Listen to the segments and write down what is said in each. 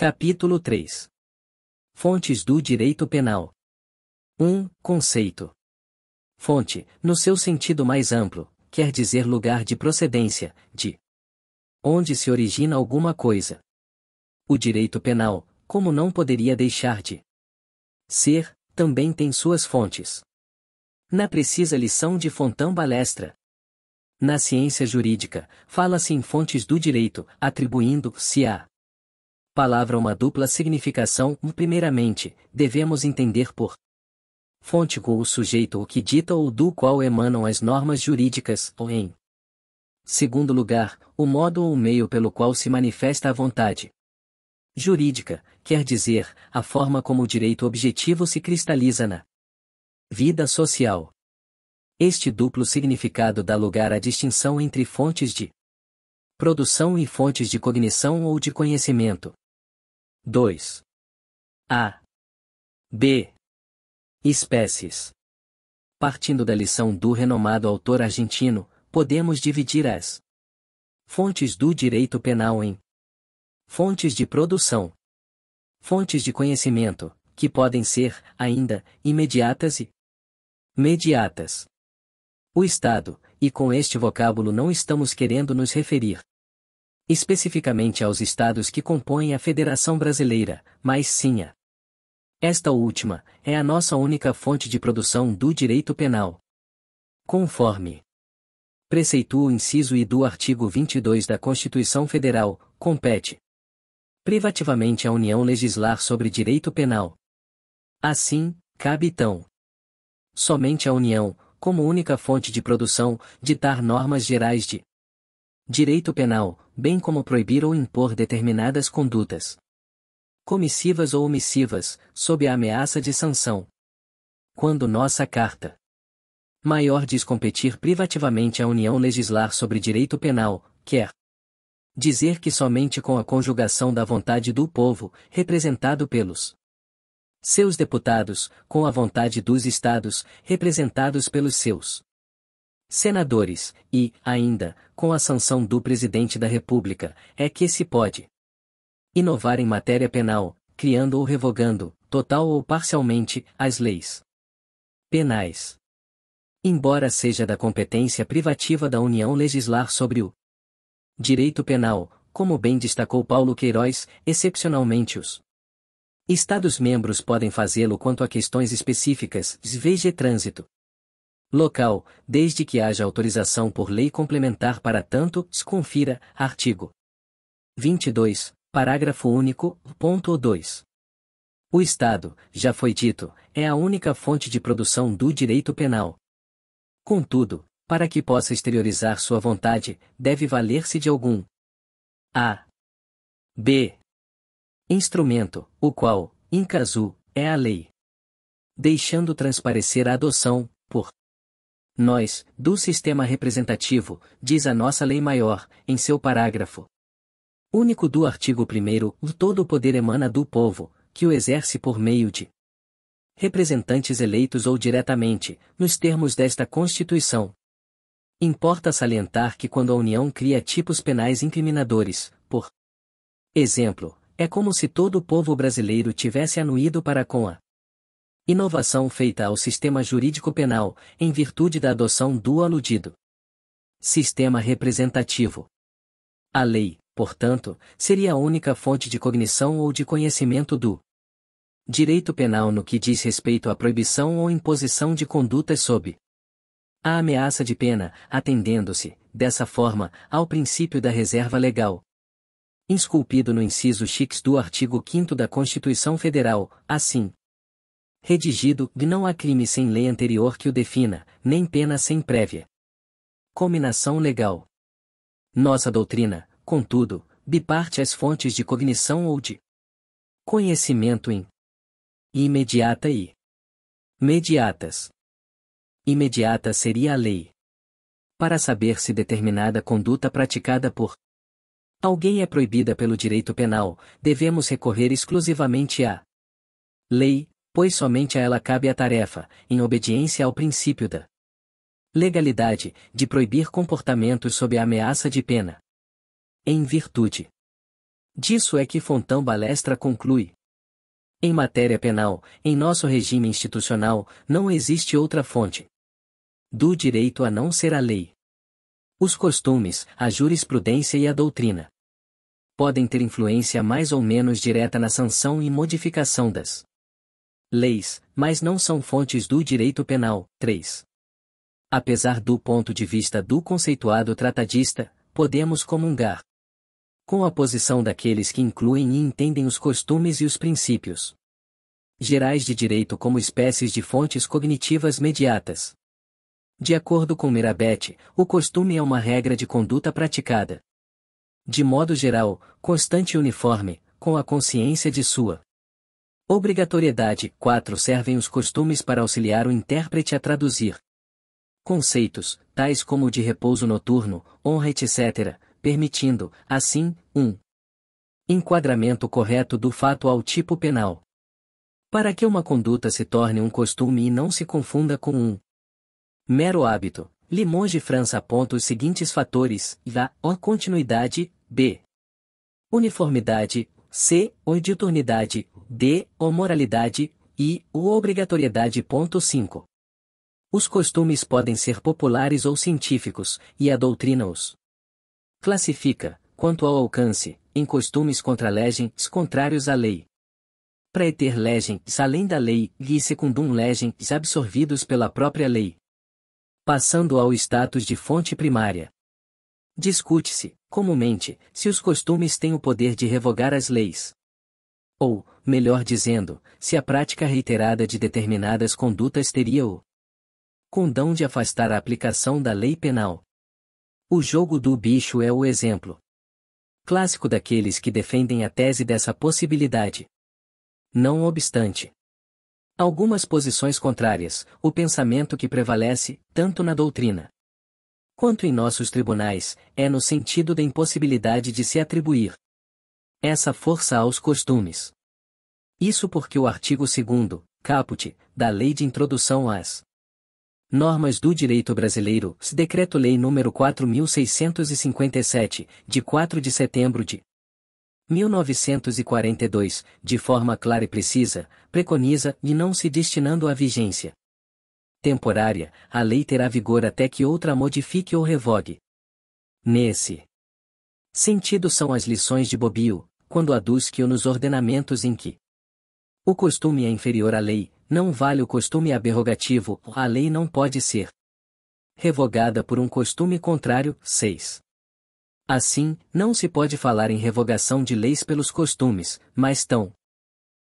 Capítulo 3. Fontes do direito penal. 1. Conceito. Fonte, no seu sentido mais amplo, quer dizer lugar de procedência, de onde se origina alguma coisa. O direito penal, como não poderia deixar de ser, também tem suas fontes. Na precisa lição de Fontão Balestra. Na ciência jurídica, fala-se em fontes do direito, atribuindo-se à palavra uma dupla significação. Primeiramente, devemos entender por fonte o sujeito o que dita ou do qual emanam as normas jurídicas, ou em segundo lugar, o modo ou o meio pelo qual se manifesta a vontade jurídica, quer dizer, a forma como o direito objetivo se cristaliza na vida social. Este duplo significado dá lugar à distinção entre fontes de produção e fontes de cognição ou de conhecimento. 2. A. B. Espécies. Partindo da lição do renomado autor argentino, podemos dividir as fontes do direito penal em fontes de produção, fontes de conhecimento, que podem ser, ainda, imediatas e mediatas. O Estado, e com este vocábulo não estamos querendo nos referir especificamente aos estados que compõem a Federação Brasileira, mas sim a esta última, é a nossa única fonte de produção do direito penal. Conforme preceitua o inciso I do artigo 22 da Constituição Federal, compete privativamente à União legislar sobre direito penal. Assim, cabe então somente à União, como única fonte de produção, ditar normas gerais de direito penal, bem como proibir ou impor determinadas condutas comissivas ou omissivas, sob a ameaça de sanção. Quando nossa Carta Maior diz competir privativamente à União legislar sobre direito penal, quer dizer que somente com a conjugação da vontade do povo, representado pelos seus deputados, com a vontade dos estados, representados pelos seus senadores, e, ainda, com a sanção do Presidente da República, é que se pode inovar em matéria penal, criando ou revogando, total ou parcialmente, as leis penais. Embora seja da competência privativa da União legislar sobre o direito penal, como bem destacou Paulo Queiroz, excepcionalmente os Estados-membros podem fazê-lo quanto a questões específicas, veja trânsito local, desde que haja autorização por lei complementar para tanto, se confira, artigo 22, parágrafo único, ponto 2. O Estado, já foi dito, é a única fonte de produção do direito penal. Contudo, para que possa exteriorizar sua vontade, deve valer-se de algum A. B. instrumento, o qual, in casu, é a lei. Deixando transparecer a adoção, por nós, do sistema representativo, diz a nossa lei maior, em seu parágrafo único do artigo 1º, todo o poder emana do povo, que o exerce por meio de representantes eleitos ou diretamente, nos termos desta Constituição. Importa salientar que quando a União cria tipos penais incriminadores, por exemplo, é como se todo o povo brasileiro tivesse anuído para com a inovação feita ao sistema jurídico penal, em virtude da adoção do aludido sistema representativo. A lei, portanto, seria a única fonte de cognição ou de conhecimento do direito penal no que diz respeito à proibição ou imposição de condutas sob a ameaça de pena, atendendo-se, dessa forma, ao princípio da reserva legal, esculpido no inciso X do artigo 5º da Constituição Federal, assim redigido, não há crime sem lei anterior que o defina, nem pena sem prévia cominação legal. Nossa doutrina, contudo, biparte as fontes de cognição ou de conhecimento em imediata e mediatas. Imediata seria a lei. Para saber se determinada conduta praticada por alguém é proibida pelo direito penal, devemos recorrer exclusivamente à lei, pois somente a ela cabe a tarefa, em obediência ao princípio da legalidade, de proibir comportamentos sob a ameaça de pena. Em virtude Disso é que Fontão Balestra conclui. Em matéria penal, em nosso regime institucional, não existe outra fonte do direito a não ser a lei. Os costumes, a jurisprudência e a doutrina podem ter influência mais ou menos direta na sanção e modificação das leis, mas não são fontes do direito penal. 3. Apesar do ponto de vista do conceituado tratadista, podemos comungar com a posição daqueles que incluem e entendem os costumes e os princípios gerais de direito como espécies de fontes cognitivas mediatas. De acordo com Mirabete, o costume é uma regra de conduta praticada de modo geral, constante e uniforme, com a consciência de sua obrigatoriedade. 4. Servem os costumes para auxiliar o intérprete a traduzir conceitos, tais como o de repouso noturno, honra, etc., permitindo, assim, um enquadramento correto do fato ao tipo penal. Para que uma conduta se torne um costume e não se confunda com um mero hábito, Limoges França aponta os seguintes fatores: a continuidade, b. uniformidade, c. diuturnidade, d. moralidade, e obrigatoriedade. 5. Os costumes podem ser populares ou científicos, e a doutrina os classifica, quanto ao alcance, em costumes contra legens contrários à lei, praeter legens além da lei, e secundum legens absorvidos pela própria lei, passando ao status de fonte primária. Discute-se, comumente, se os costumes têm o poder de revogar as leis. Ou, melhor dizendo, se a prática reiterada de determinadas condutas teria o condão de afastar a aplicação da lei penal. O jogo do bicho é o exemplo clássico daqueles que defendem a tese dessa possibilidade. Não obstante algumas posições contrárias, o pensamento que prevalece, tanto na doutrina quanto em nossos tribunais, é no sentido da impossibilidade de se atribuir essa força aos costumes. Isso porque o artigo 2º, caput, da Lei de Introdução às Normas do Direito Brasileiro, Decreto-Lei nº 4.657, de 4 de setembro de 1942, de forma clara e precisa, preconiza, e não se destinando à vigência temporária, a lei terá vigor até que outra modifique ou revogue. Nesse sentido são as lições de Bobbio, quando aduz que nos ordenamentos em que o costume é inferior à lei, não vale o costume abrogativo, a lei não pode ser revogada por um costume contrário. 6. Assim, não se pode falar em revogação de leis pelos costumes, mas tão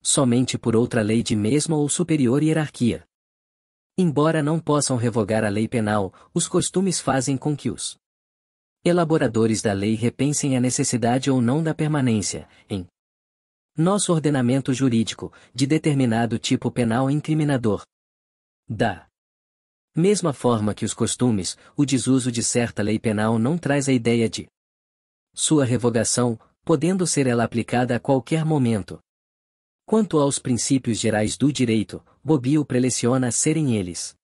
somente por outra lei de mesma ou superior hierarquia. Embora não possam revogar a lei penal, os costumes fazem com que os elaboradores da lei repensem a necessidade ou não da permanência, em nosso ordenamento jurídico, de determinado tipo penal incriminador. Da mesma forma que os costumes, o desuso de certa lei penal não traz a ideia de sua revogação, podendo ser ela aplicada a qualquer momento. Quanto aos princípios gerais do direito, Bobbio preleciona serem eles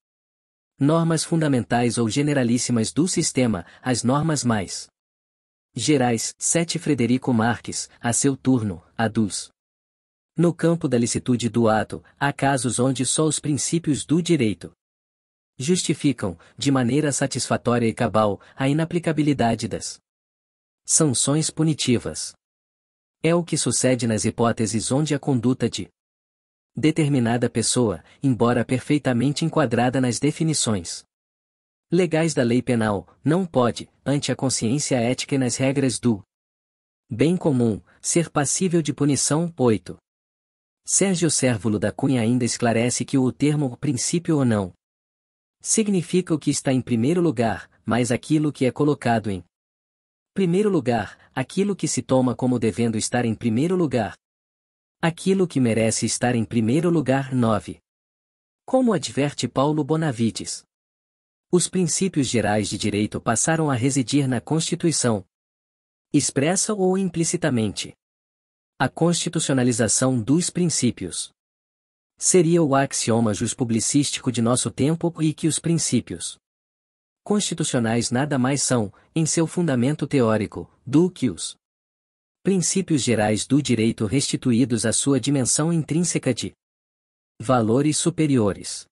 normas fundamentais ou generalíssimas do sistema, as normas mais gerais. 7. Frederico Marques, a seu turno, aduz. No campo da licitude do ato, há casos onde só os princípios do direito justificam, de maneira satisfatória e cabal, a inaplicabilidade das sanções punitivas. É o que sucede nas hipóteses onde a conduta de determinada pessoa, embora perfeitamente enquadrada nas definições legais da lei penal, não pode, ante a consciência ética e nas regras do bem comum, ser passível de punição. 8. Sérgio Cérvulo da Cunha ainda esclarece que o termo princípio ou não significa o que está em primeiro lugar, mas aquilo que é colocado em primeiro lugar, aquilo que se toma como devendo estar em primeiro lugar. Aquilo que merece estar em primeiro lugar. 9. Como adverte Paulo Bonavides, os princípios gerais de direito passaram a residir na Constituição, expressa ou implicitamente. A constitucionalização dos princípios seria o axioma juspublicístico de nosso tempo e que os princípios constitucionais nada mais são, em seu fundamento teórico, do que os Princípios gerais do direito restituídos à sua dimensão intrínseca de valores superiores.